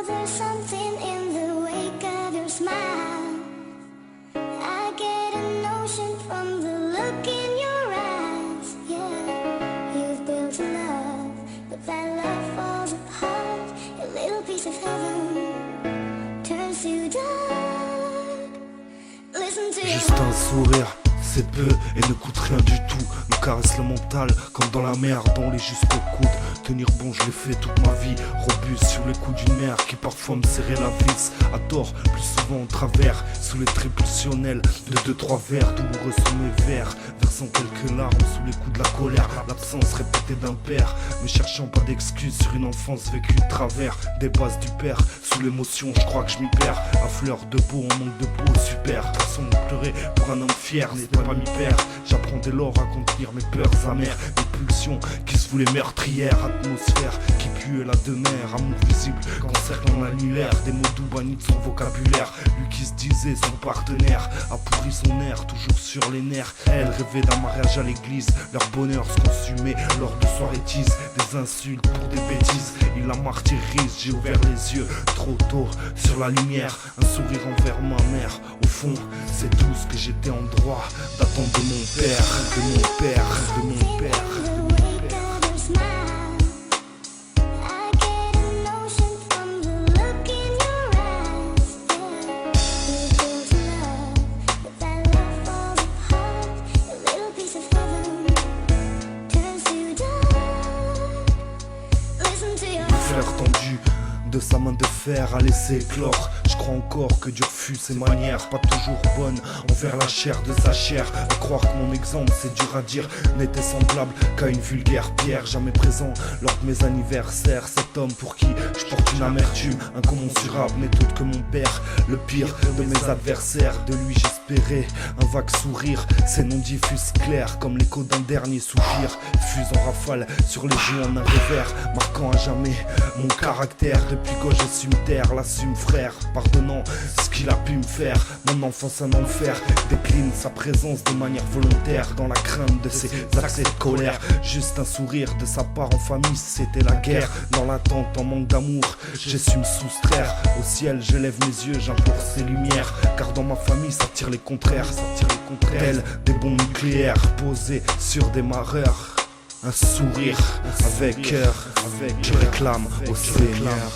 there's something in the wake of your smile. I get a notion from the look in your eyes. Yeah, you've built a love, but that love falls apart. A little piece of heaven turns to dark. Listen to Juste un sourire, c'est peu et ne coûte rien du tout. Nous caresse le mental comme dans la mer, dans les jusqu'au coude. Tenir bon, je l'ai fait toute ma vie. Robuste sur les coups d'une mère qui parfois me serrait la vis. À tort, plus souvent en travers, sous les tripulsionnels de 2-3 verres, douloureux sous mes verres, versant quelques larmes sous les coups de la colère. L'absence répétée d'un père, ne cherchant pas d'excuses sur une enfance vécue de travers. Des bases du père, sous l'émotion, je crois que je m'y perds. À fleur de peau, en manque de peau, super. Façon de pleurer pour un homme fier, n'est pas m'y perdre. J'apprends dès lors à contenir mes peurs amères, mes pulsions qui se voulaient meurtrières. Atmosphère qui puait la demeure, amour visible qu'encerclant l'annulaire. Des mots doux bannis de son vocabulaire. Lui qui se disait son partenaire a pourri son air, toujours sur les nerfs. Elle rêvait d'un mariage à l'église, leur bonheur se consumait lors de soirées tease. Des insultes pour des bêtises, il la martyrise. J'ai ouvert les yeux trop tôt sur la lumière, un sourire envers ma mère. Au fond, c'est tout ce que j'étais en droit d'attendre de mon père, de mon père, de mon père. Tendu de sa main de fer a laissé éclore. Je crois encore que Dieu fut ses manières, pas toujours bonnes envers la chair de sa chair. À croire que mon exemple, c'est dur à dire, n'était semblable qu'à une vulgaire pierre. Jamais présent lors de mes anniversaires, cet homme pour qui je porte une amertume incommensurable n'est autre que mon père. Le pire de mes adversaires, de lui j'espérais un vague sourire. Ses noms diffusent clairs comme l'écho d'un dernier soupir. Fuse en rafale sur les joues en un revers, marquant à jamais mon caractère. Depuis que je suis terre, l'assume frère, pardonnant ce qu'il a pu me faire. Mon enfance un enfer, décline sa présence de manière volontaire. Dans la crainte de ses accès de colère, juste un sourire de sa part en famille, c'était la guerre. Dans l'attente, en manque d'amour, j'ai su me soustraire. Au ciel, je lève mes yeux, j'implore ses lumières, car dans ma famille, ça tire les contraires. Tels des bombes nucléaires posées sur des mareurs. Un sourire avec cœur, je réclame au Seigneur.